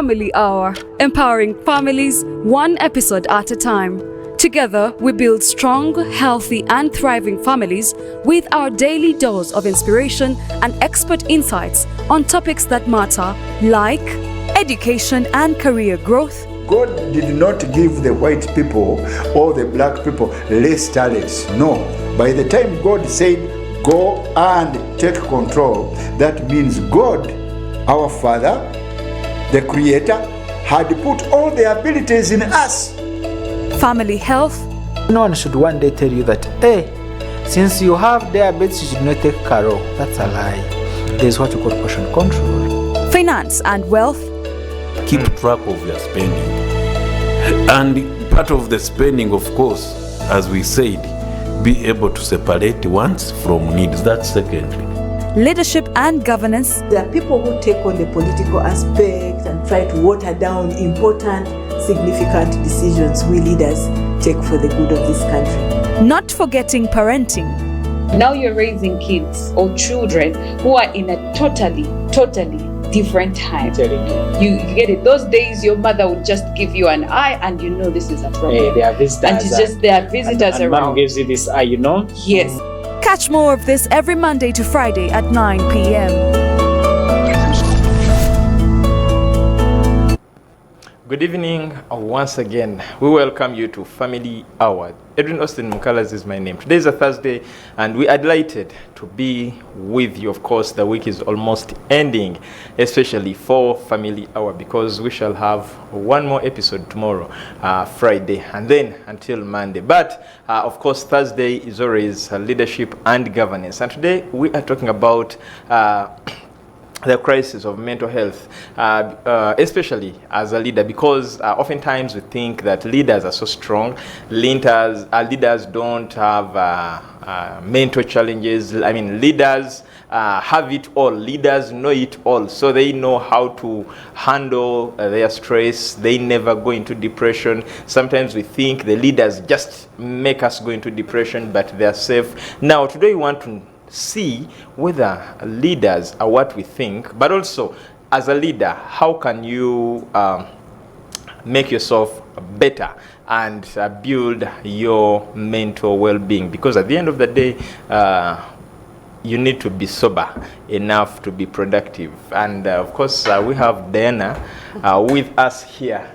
Family Hour, empowering families one episode at a time. Together, we build strong, healthy, and thriving families with our daily dose of inspiration and expert insights on topics that matter, like education and career growth. God did not give the white people or the black people less talents. No. By the time God said, go and take control, that means God, our Father, the Creator, had put all the abilities in us. Family health. No one should one day tell you that, hey, since you have diabetes, you should not take Caro. That's a lie. There's what you call portion control. Finance and wealth. Keep track of your spending. And part of the spending, of course, as we said, be able to separate wants from needs. That's secondary. Leadership and governance. There are people who take on the political aspect and try to water down important, significant decisions we leaders take for the good of this country. Not forgetting parenting. Now you're raising kids or children who are in a totally different time. You get it. Those days your mother would just give you an eye and you know this is a problem. Hey, they are visitors. And it's just there are visitors and around. Mom gives you this eye, you know? Yes. Catch more of this every Monday to Friday at 9 p.m. Good evening once again. We welcome you to Family Hour. Edwin Austin Mukalas is my name. Today is a Thursday and we are delighted to be with you. Of course, the week is almost ending, especially for Family Hour, because we shall have one more episode tomorrow, Friday, and then until Monday. But of course, Thursday is always leadership and governance. And today we are talking about the crisis of mental health, especially as a leader, because oftentimes we think that leaders are so strong. Leaders don't have mental challenges. I mean, leaders have it all. Leaders know it all. So they know how to handle their stress. They never go into depression. Sometimes we think the leaders just make us go into depression, but they're safe. Now, today we want to see whether leaders are what we think, but also as a leader, how can you make yourself better and build your mental well-being? Because at the end of the day, you need to be sober enough to be productive. And of course, we have Diana with us here.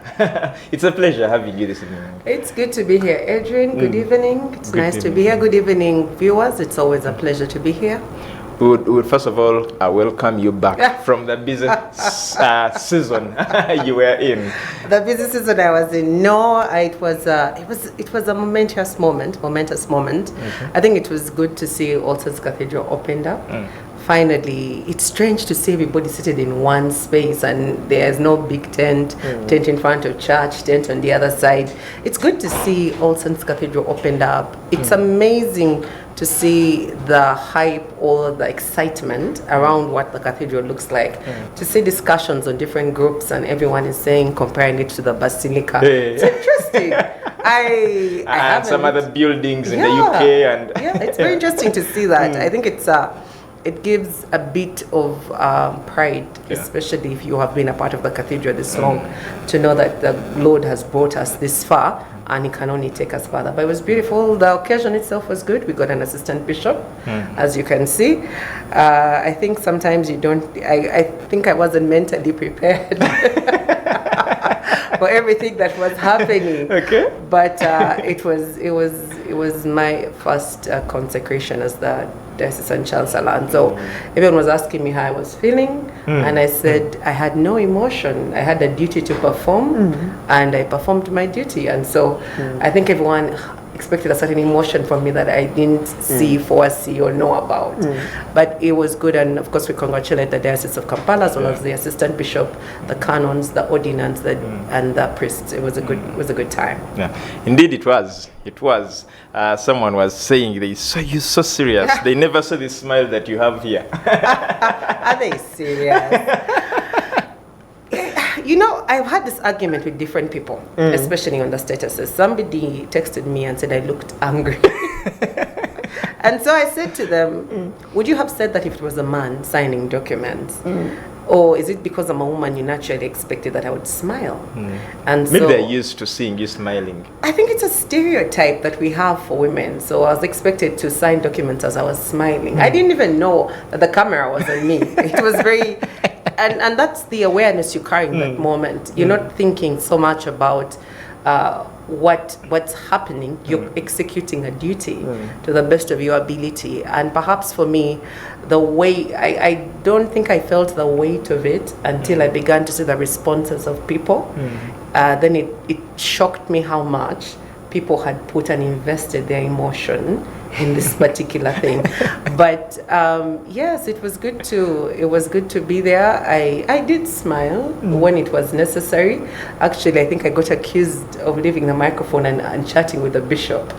It's a pleasure having you this evening. It's good to be here, Adrian. Good evening. It's nice to be here. Good evening, viewers. It's always a pleasure to be here. We would first of all welcome you back from the busy season you were in. The busy season I was in. No, it was a momentous moment. I think it was good to see All Saints Cathedral opened up. Finally, it's strange to see everybody seated in one space and there's no big tent in front of church, tent on the other side. It's good to see All Saints Cathedral opened up. It's amazing to see the hype or the excitement around what the cathedral looks like. To see discussions on different groups and everyone is saying, comparing it to the Basilica. It's interesting. I and some other buildings in the UK. And yeah, it's very interesting to see that. I think it gives a bit of pride, especially if you have been a part of the cathedral this long, to know that the Lord has brought us this far and He can only take us further. But it was beautiful. The occasion itself was good. We got an assistant bishop, as you can see. I think sometimes you don't, I think I wasn't mentally prepared for everything that was happening. Okay. But it was my first consecration as the Diocesan Chancellor, and so everyone was asking me how I was feeling, and I said I had no emotion. I had a duty to perform, and I performed my duty, and so I think everyone expected a certain emotion from me that I didn't foresee or know about. But it was good, and of course we congratulate the Diocese of Kampala as well as the assistant bishop, the canons, the ordinands, and the priests. It was a good time. Yeah, indeed it was. It was. Someone was saying they saw you so serious. They never saw the smile that you have here. Are they serious? You know, I've had this argument with different people, especially on the statuses. Somebody texted me and said I looked angry. And so I said to them, would you have said that if it was a man signing documents? Or is it because I'm a woman, you naturally expected that I would smile? And Maybe so, they're used to seeing you smiling. I think it's a stereotype that we have for women. So I was expected to sign documents as I was smiling. I didn't even know that the camera was on me. It was very, and that's the awareness you carry in that moment. You're not thinking so much about what's happening. You're executing a duty to the best of your ability. And perhaps for me, the way I don't think I felt the weight of it until I began to see the responses of people. Then it shocked me how much people had put and invested their emotion in this particular thing. But yes, it was good to be there. I did smile when it was necessary. Actually, I think I got accused of leaving the microphone and chatting with the bishop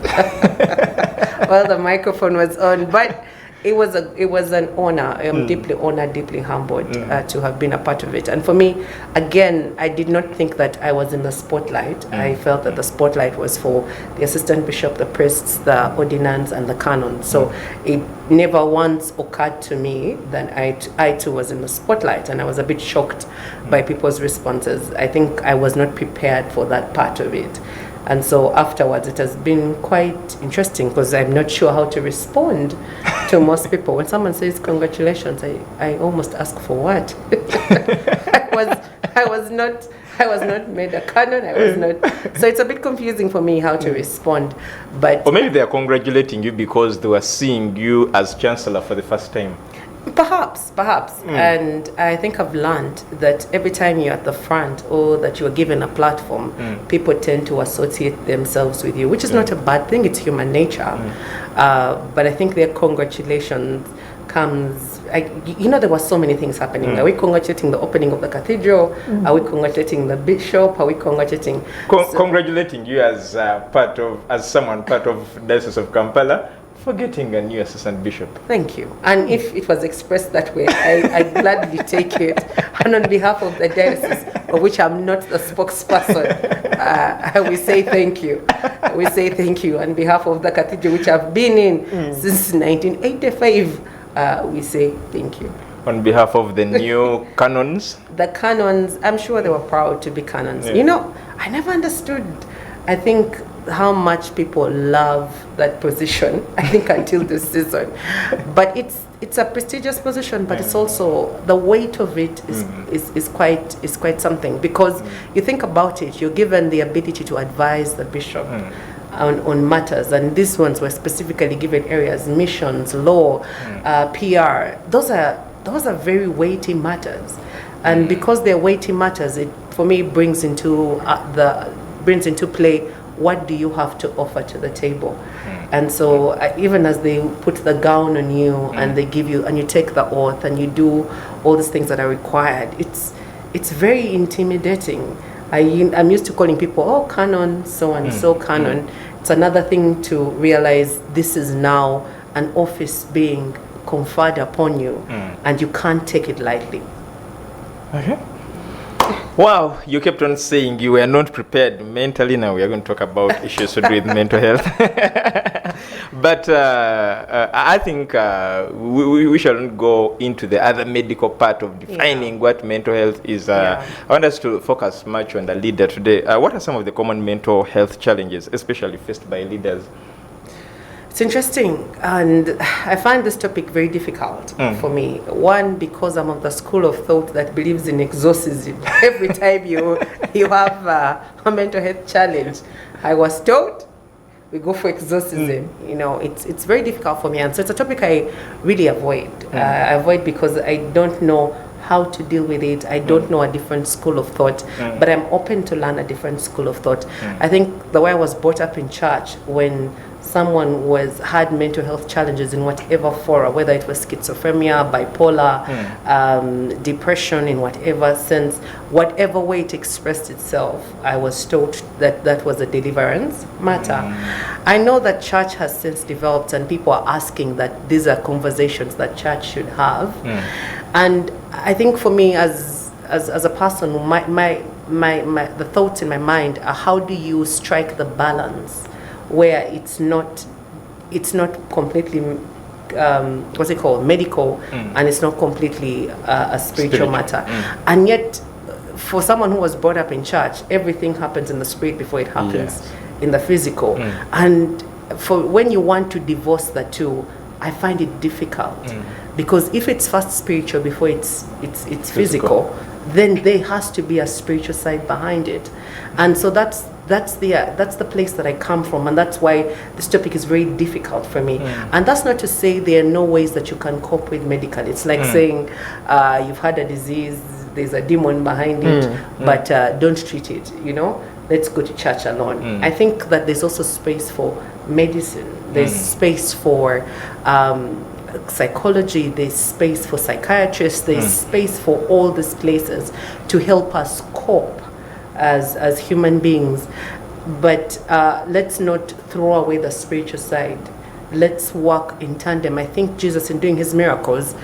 while the microphone was on. But it was an honor. I'm deeply honored, deeply humbled to have been a part of it. And for me, again, I did not think that I was in the spotlight. I felt that the spotlight was for the assistant bishop, the priests, the ordinands, and the canon. So it never once occurred to me that I too was in the spotlight, and I was a bit shocked by people's responses. I think I was not prepared for that part of it. And so afterwards, it has been quite interesting because I'm not sure how to respond to most people. When someone says congratulations, I almost ask for what? I was not made a canon. I was not. So it's a bit confusing for me how to respond. But or maybe they are congratulating you because they were seeing you as Chancellor for the first time. Perhaps. And I think I've learned that every time you're at the front or that you're given a platform, people tend to associate themselves with you, which is not a bad thing. It's human nature. But I think their congratulations comes, there were so many things happening. Are we congratulating the opening of the cathedral? Are we congratulating the bishop? Are we congratulating... Congratulating you as someone part of Diocese of Kampala for getting a new assistant bishop. Thank you. And if it was expressed that way, I gladly take it. And on behalf of the diocese, of which I'm not the spokesperson, we say thank you. We say thank you. On behalf of the cathedral, which I've been in since 1985, we say thank you. On behalf of the new canons? The canons, I'm sure they were proud to be canons. Yeah. I never understood, I think, how much people love that position, I think, until this season. But it's a prestigious position, but it's also, the weight of it is quite something, because you think about it, you're given the ability to advise the bishop on matters, and these ones were specifically given areas: missions, law, PR. Those are very weighty matters, and because they're weighty matters, it for me brings into play, what do you have to offer to the table? And so even as they put the gown on you and they give you, and you take the oath and you do all these things that are required, it's very intimidating. I'm used to calling people, oh, canon, so and so canon. It's another thing to realize this is now an office being conferred upon you, and you can't take it lightly. Okay. Wow, you kept on saying you were not prepared mentally. Now we are going to talk about issues to do with mental health. But I think we shouldn't go into the other medical part of defining what mental health is. I want us to focus much on the leader today. What are some of the common mental health challenges, especially faced by leaders? It's interesting, and I find this topic very difficult for me. One, because I'm of the school of thought that believes in exorcism. Every time you have a mental health challenge, I was taught, we go for exorcism. It's very difficult for me, and so it's a topic I really avoid. I avoid because I don't know how to deal with it. I don't know a different school of thought, but I'm open to learn a different school of thought. I think the way I was brought up in church, when someone had mental health challenges in whatever form, whether it was schizophrenia, bipolar, depression, in whatever sense, whatever way it expressed itself, I was told that was a deliverance matter. I know that church has since developed, and people are asking that these are conversations that church should have. And I think for me, as a person, the thoughts in my mind are, how do you strike the balance where it's not completely what's it called, medical, and it's not completely a spiritual matter. And yet, for someone who was brought up in church, everything happens in the spirit before it happens in the physical. And for when you want to divorce the two, I find it difficult, because if it's first spiritual before it's physical, then there has to be a spiritual side behind it. And so that's the place that I come from, and that's why this topic is very difficult for me. And that's not to say there are no ways that you can cope with medically. It's like saying you've had a disease, there's a demon behind it, but don't treat it, let's go to church alone. I think that there's also space for medicine, there's space for psychology, there's space for psychiatrists, there's space for all these places to help us cope as human beings. But let's not throw away the spiritual side. Let's work in tandem. I think Jesus, in doing his miracles,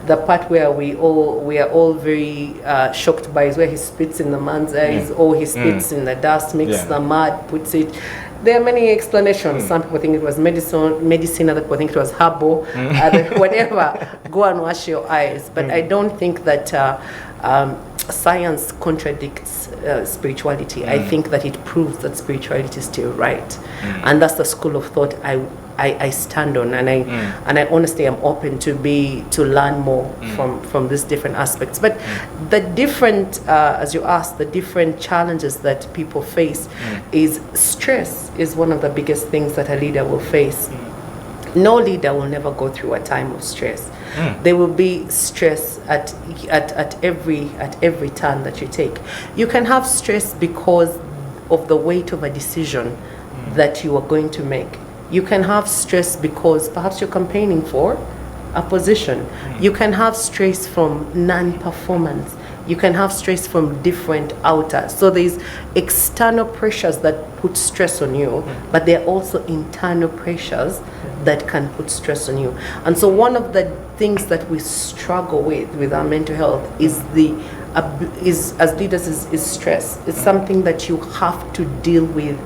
the part where we are all very shocked by is where he spits in the man's eyes, or he spits in the dust, makes the mud, puts it. There are many explanations. Some people think it was medicine, other people think it was herbal, whatever. Go and wash your eyes. But I don't think that science contradicts spirituality. I think that it proves that spirituality is still right. And that's the school of thought I stand on, and I honestly am open to learn more from these different aspects. But the different, as you asked, the different challenges that people face is stress is one of the biggest things that a leader will face. No leader will never go through a time of stress. There will be stress at every turn that you take. You can have stress because of the weight of a decision that you are going to make. You can have stress because perhaps you're campaigning for a position. You can have stress from non-performance. You can have stress from different outer. So there's external pressures that put stress on you, but there are also internal pressures that can put stress on you. And so one of the things that we struggle with our mental health is as leaders is stress. It's something that you have to deal with.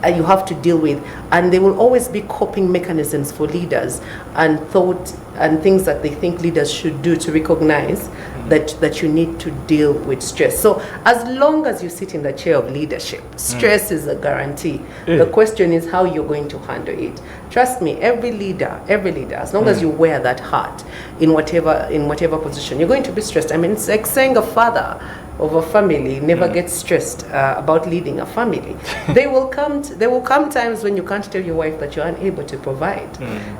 And there will always be coping mechanisms for leaders and thought and things that they think leaders should do to recognize that you need to deal with stress. So as long as you sit in the chair of leadership, stress is a guarantee. The question is how you're going to handle it. Trust me, every leader, as long as you wear that hat in whatever position, you're going to be stressed. I mean, it's like saying a father of a family never gets stressed about leading a family. There will come times when you can't tell your wife that you're unable to provide.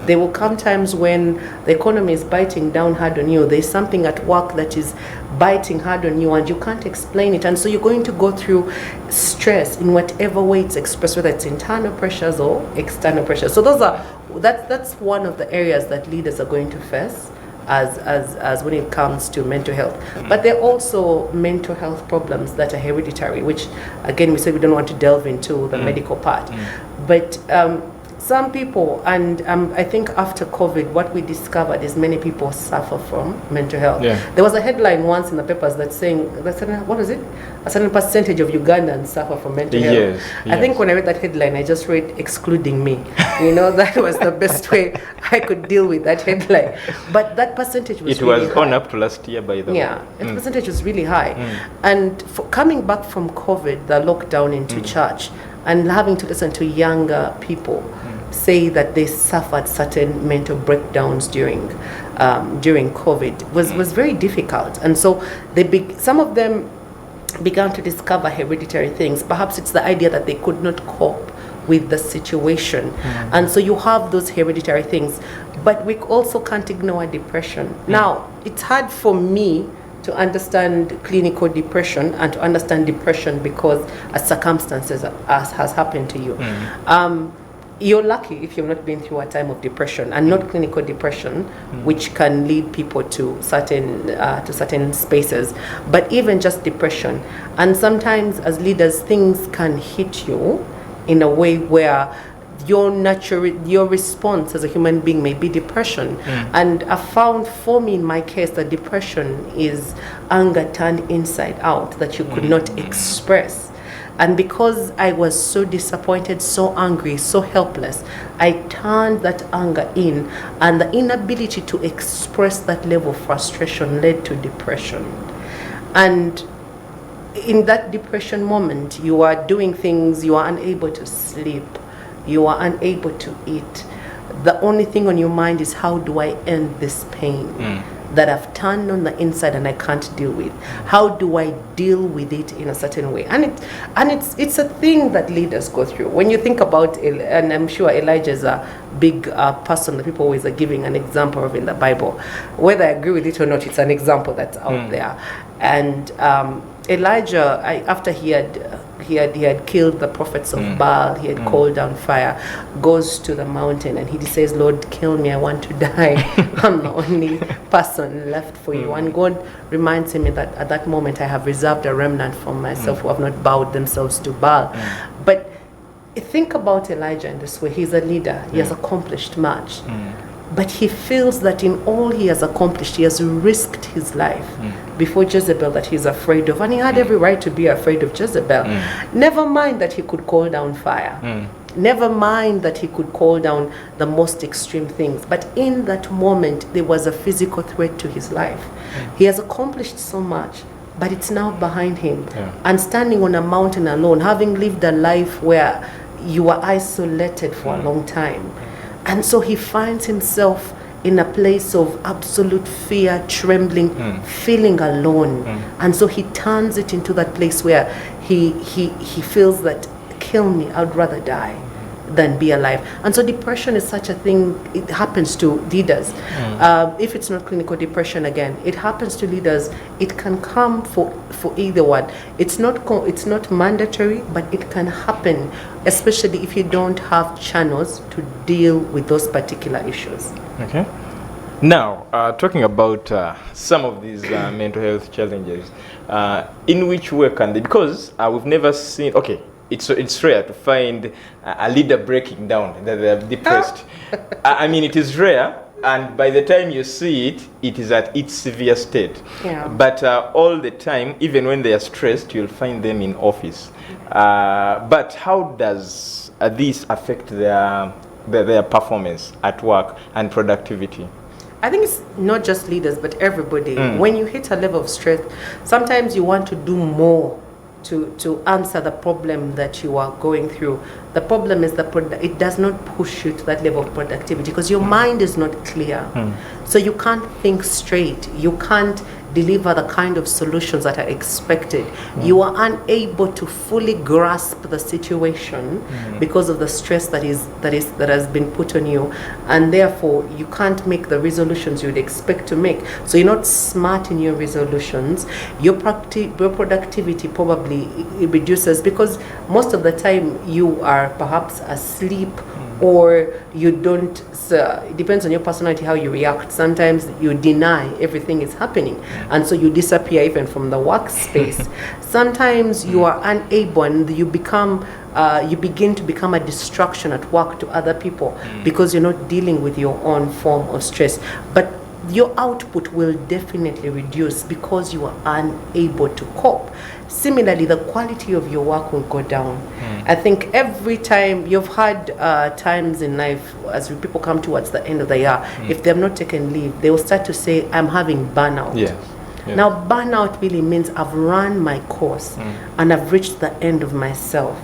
There will come times when the economy is biting down hard on you. There's something at work that is biting hard on you and you can't explain it. And so you're going to go through stress in whatever way it's expressed, whether it's internal pressures or external pressures. So that's one of the areas that leaders are going to face as when it comes to mental health. But there are also mental health problems that are hereditary, which again we said we don't want to delve into the medical part. But some people, and I think after COVID, what we discovered is many people suffer from mental health. There was a headline once in the papers that's saying, what is it? A certain percentage of Ugandans suffer from mental health. I think when I read that headline, I just read excluding me. That was the best way I could deal with that headline. But that percentage was really high. It was on up to last year, by the way. The percentage was really high. And coming back from COVID, the lockdown into church, and having to listen to younger people say that they suffered certain mental breakdowns during COVID was very difficult. And so some of them began to discover hereditary things. Perhaps it's the idea that they could not cope with the situation. And so you have those hereditary things. But we also can't ignore depression. Now, it's hard for me to understand clinical depression and to understand depression because a circumstance has happened to you. You're lucky if you've not been through a time of depression, and not clinical depression, which can lead people to certain spaces, but even just depression. And sometimes as leaders, things can hit you in a way where your response as a human being may be depression. And I found for me in my case that depression is anger turned inside out that you could not express. And because I was so disappointed, so angry, so helpless, I turned that anger in, and the inability to express that level of frustration led to depression. And in that depression moment, you are doing things, you are unable to sleep, you are unable to eat. The only thing on your mind is, how do I end this pain that I've turned on the inside and I can't deal with? How do I deal with it in a certain way? And it's a thing that leaders go through. When you think about, and I'm sure Elijah is a big person that people always are giving an example of in the Bible. Whether I agree with it or not, it's an example that's out there. And Elijah, after he had killed the prophets of Baal, he had called down fire, goes to the mountain and he says, Lord, kill me, I want to die. I'm the only person left for you. And God reminds him that at that moment I have reserved a remnant for myself who have not bowed themselves to Baal. But think about Elijah in this way. He's a leader. He has accomplished much. But he feels that in all he has accomplished, he has risked his life before Jezebel that he's afraid of. And he had every right to be afraid of Jezebel. Never mind that he could call down fire. Never mind that he could call down the most extreme things. But in that moment, there was a physical threat to his life. He has accomplished so much, but it's now behind him. And standing on a mountain alone, having lived a life where you were isolated for a long time. And so he finds himself in a place of absolute fear, trembling, feeling alone. And so he turns it into that place where he feels that, kill me, I'd rather die than be alive. And so depression is such a thing. It happens to leaders. If it's not clinical depression, again, it happens to leaders. It can come for either one. It's not mandatory, but it can happen, especially if you don't have channels to deal with those particular issues. Okay. Now, talking about some of these mental health challenges, in which way can they, because we've never seen, okay, it's rare to find a leader breaking down, that they're depressed. I mean, it is rare, and by the time you see it, it is at its severe state. But all the time, even when they are stressed, you'll find them in office. But how does this affect their performance at work and productivity? I think it's not just leaders, but everybody. When you hit a level of stress, sometimes you want to do more to answer the problem that you are going through. The problem is that it does not push you to that level of productivity because your mind is not clear. So you can't think straight. You can't deliver the kind of solutions that are expected. You are unable to fully grasp the situation because of the stress that has been put on you, and therefore you can't make the resolutions you'd expect to make. So you're not smart in your resolutions. Your productivity probably it reduces because most of the time you are perhaps asleep, or you don't, it depends on your personality how you react. Sometimes you deny everything is happening, and so you disappear even from the workspace. Sometimes you are unable, and you begin to become a distraction at work to other people because you're not dealing with your own form of stress. But your output will definitely reduce because you are unable to cope. Similarly, the quality of your work will go down. I think every time you've had times in life, as people come towards the end of the year, if they have not taken leave, they will start to say, I'm having burnout. Now, burnout really means I've run my course and I've reached the end of myself.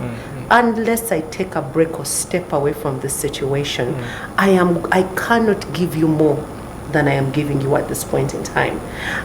Unless I take a break or step away from this situation, I cannot give you more than I am giving you at this point in time.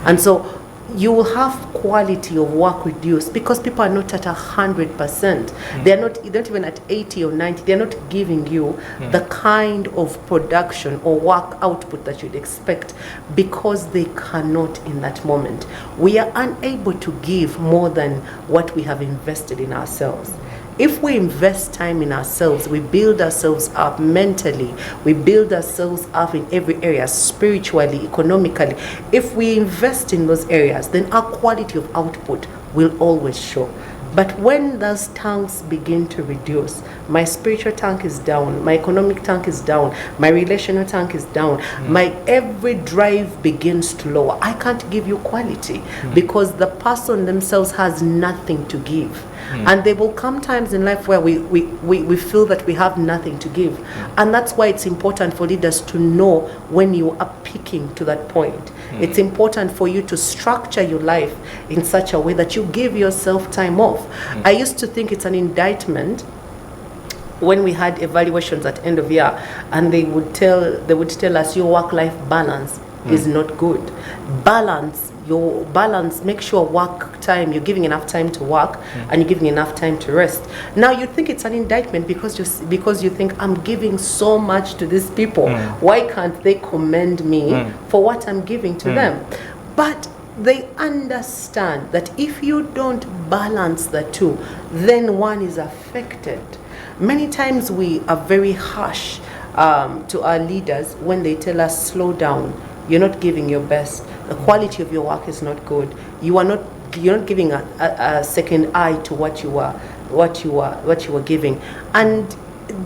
And so you will have quality of work reduced because people are not at 100%. They're not even at 80 or 90. They're not giving you the kind of production or work output that you'd expect because they cannot in that moment. We are unable to give more than what we have invested in ourselves. If we invest time in ourselves, we build ourselves up mentally, we build ourselves up in every area, spiritually, economically. If we invest in those areas, then our quality of output will always show. But when those tanks begin to reduce, my spiritual tank is down, my economic tank is down, my relational tank is down, my every drive begins to lower. I can't give you quality because the person themselves has nothing to give. And there will come times in life where we feel that we have nothing to give. And that's why it's important for leaders to know when you are peaking to that point. It's important for you to structure your life in such a way that you give yourself time off. I used to think it's an indictment when we had evaluations at end of year, and they would tell us your work-life balance is not good. Your balance, make sure work time, you're giving enough time to work and you're giving enough time to rest. Now you think it's an indictment because you think I'm giving so much to these people. Why can't they commend me for what I'm giving to them? But they understand that if you don't balance the two, then one is affected. Many times we are very harsh to our leaders when they tell us slow down. You're not giving your best. The quality of your work is not good. You're not giving a second eye to what you are giving. And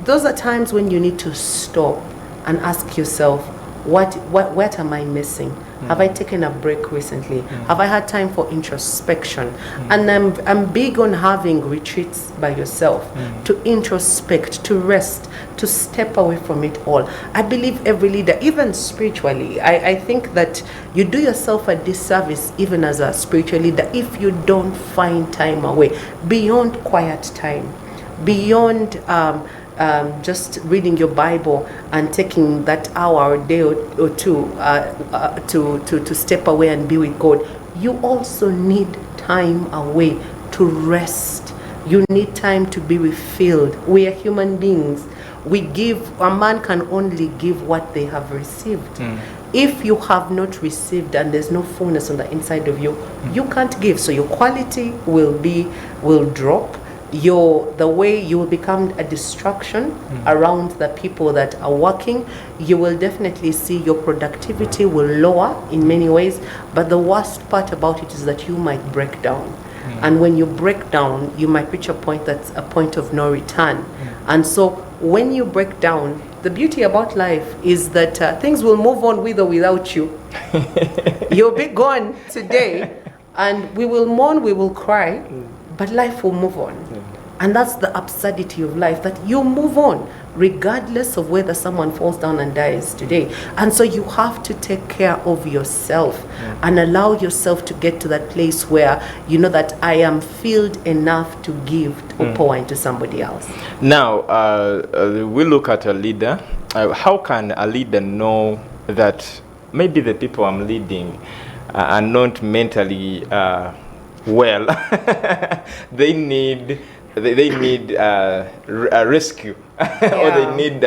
those are times when you need to stop and ask yourself, what am I missing? Have I taken a break recently? Have I had time for introspection? And I'm big on having retreats by yourself to introspect, to rest, to step away from it all. I believe every leader, even spiritually, I think that you do yourself a disservice even as a spiritual leader if you don't find time away beyond quiet time, beyond just reading your Bible and taking that hour, a day or two to step away and be with God. You also need time away to rest. You need time to be refilled. We are human beings. A man can only give what they have received. If you have not received and there's no fullness on the inside of you, you can't give. So your quality will drop. The way you will become a distraction around the people that are working. You will definitely see your productivity will lower in many ways, but the worst part about it is that you might break down. And when you break down, you might reach a point that's a point of no return. And so when you break down, the beauty about life is that things will move on with or without you. You'll be gone today, and we will mourn, we will cry, but life will move on. And that's the absurdity of life, that you move on regardless of whether someone falls down and dies today. And so you have to take care of yourself and allow yourself to get to that place where you know that I am filled enough to give or pour into somebody else. Now, we look at a leader. How can a leader know that maybe the people I'm leading are not mentally well? They need a rescue or they need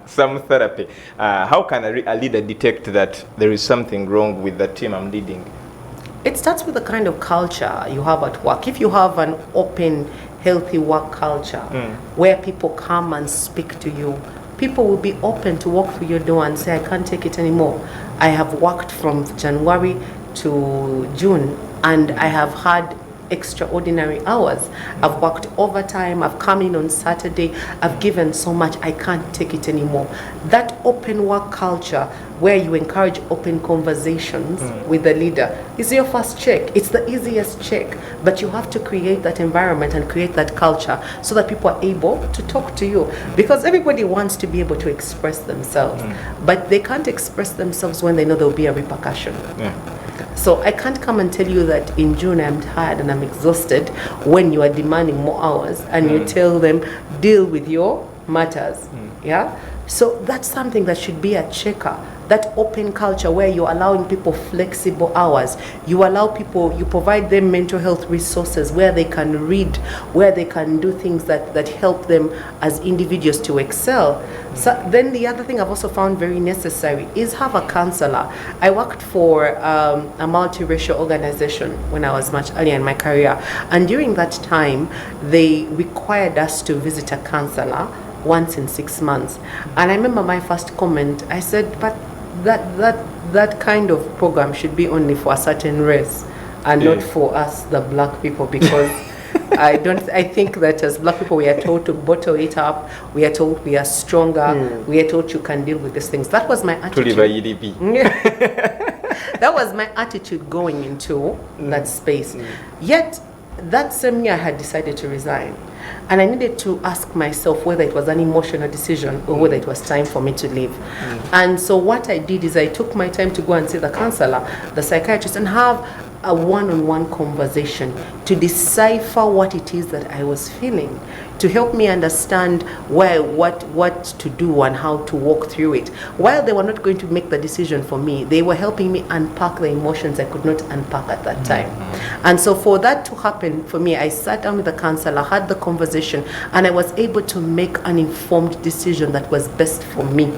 some therapy. How can a leader detect that there is something wrong with the team I'm leading? It starts with the kind of culture you have at work. If you have an open, healthy work culture where people come and speak to you, people will be open to walk through your door and say, I can't take it anymore. I have worked from January to June and I have had extraordinary hours. I've worked overtime, I've come in on Saturday, I've given so much, I can't take it anymore. That open work culture where you encourage open conversations with the leader is your first check. It's the easiest check, but you have to create that environment and create that culture so that people are able to talk to you, because everybody wants to be able to express themselves, but they can't express themselves when they know there'll be a repercussion. So I can't come and tell you that in June I'm tired and I'm exhausted when you are demanding more hours and you tell them, deal with your matters. So that's something that should be a checker. That open culture where you're allowing people flexible hours. You allow people, you provide them mental health resources where they can read, where they can do things that help them as individuals to excel. So then the other thing I've also found very necessary is have a counselor. I worked for a multiracial organization when I was much earlier in my career. And during that time, they required us to visit a counselor once in 6 months. And I remember my first comment, I said, but that kind of program should be only for a certain race and not for us, the black people, because I think that as black people we are told to bottle it up, we are told we are stronger, we are told you can deal with these things. That was my attitude. That was my attitude going into that space. Yet that same year I had decided to resign. And I needed to ask myself whether it was an emotional decision or whether it was time for me to leave. And so what I did is I took my time to go and see the counselor, the psychiatrist, and have a one-on-one conversation to decipher what it is that I was feeling, to help me understand what to do and how to walk through it. While they were not going to make the decision for me, they were helping me unpack the emotions I could not unpack at that time. And so for that to happen for me, I sat down with the counselor, had the conversation, and I was able to make an informed decision that was best for me,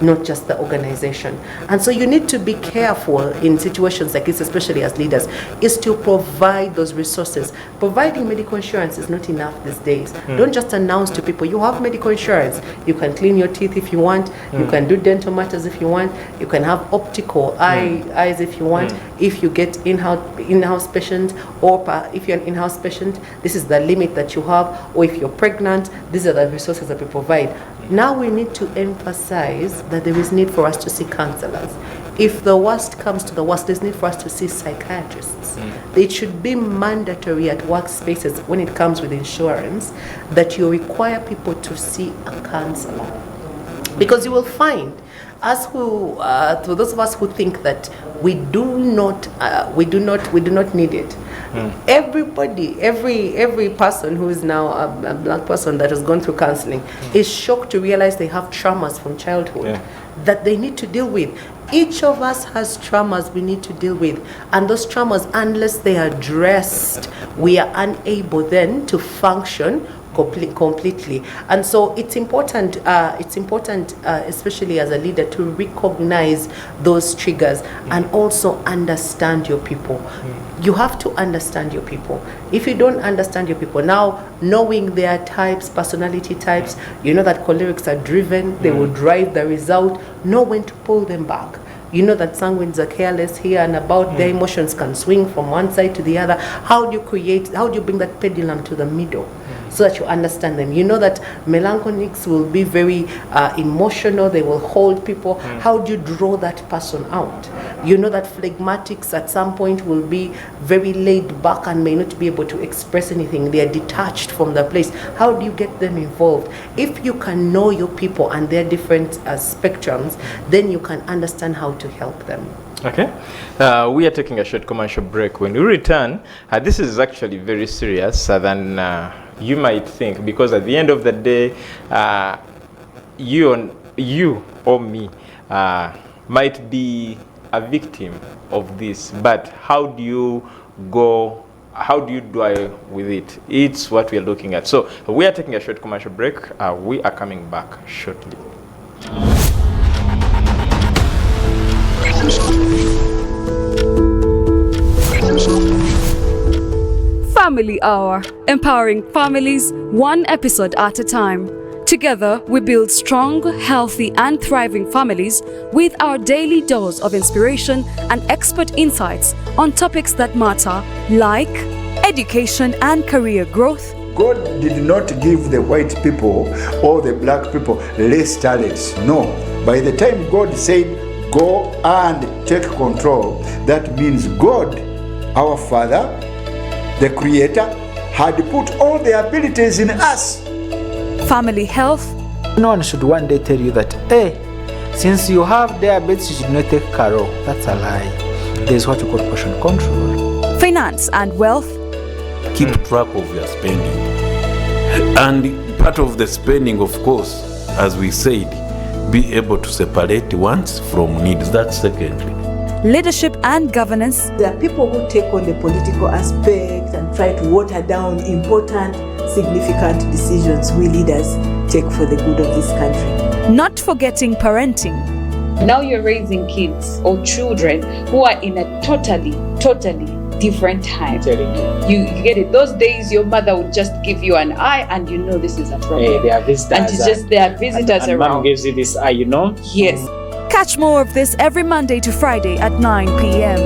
not just the organization. And so you need to be careful in situations like this, especially as leaders, is to provide those resources. Providing medical insurance is not enough these days. Don't just announce to people, you have medical insurance. You can clean your teeth if you want. You can do dental matters if you want. You can have optical eyes if you want. If you get in-house patient, or if you're an in-house patient, this is the limit that you have. Or if you're pregnant, these are the resources that we provide. Now we need to emphasize that there is need for us to see counselors. If the worst comes to the worst, there's need for us to see psychiatrists. It should be mandatory at workspaces when it comes with insurance that you require people to see a counselor. Because you will find, to those of us who think that we do not need it. Everybody, every person who is now a black person that has gone through counseling is shocked to realize they have traumas from childhood that they need to deal with. Each of us has traumas we need to deal with, and those traumas, unless they are addressed, we are unable then to function completely. And so it's important, especially as a leader, to recognize those triggers and also understand your people. You have to understand your people. If you don't understand your people, now knowing their types, personality types, you know that cholerics are driven, they will drive the result, know when to pull them back. You know that sanguines are careless here and about, their emotions can swing from one side to the other. How do you bring that pendulum to the middle so that you understand them? You know that melancholics will be very emotional, they will hold people. How do you draw that person out? You know that phlegmatics at some point will be very laid back and may not be able to express anything. They are detached from the place. How do you get them involved? If you can know your people and their different spectrums, then you can understand how to help them. Okay, we are taking a short commercial break. When we return, this is actually very serious than you might think, because at the end of the day, you or me might be a victim of this, but how do you deal with it? It's what we are looking at. So we are taking a short commercial break. We are coming back shortly. Family Hour, empowering families one episode at a time. Together, we build strong, healthy, and thriving families with our daily dose of inspiration and expert insights on topics that matter, like education and career growth. God did not give the white people or the black people less talents. No. By the time God said, go and take control, that means God, our Father, the Creator, had put all the abilities in us. Family health. No one should one day tell you that, hey, since you have diabetes, you should not take caro. That's a lie. There's what you call portion control. Finance and wealth. Keep track of your spending. And part of the spending, of course, as we said, be able to separate wants from needs. That's secondary. Leadership and governance. There are people who take on the political aspect and try to water down important, significant decisions we leaders take for the good of this country. Not forgetting parenting. Now you're raising kids or children who are in a totally different time. You get it. Those days your mother would just give you an eye and you know this is a problem. Hey, there are visitors. And it's just there are visitors and around. Mom gives you this eye, you know? Yes. Catch more of this every Monday to Friday at 9 p.m.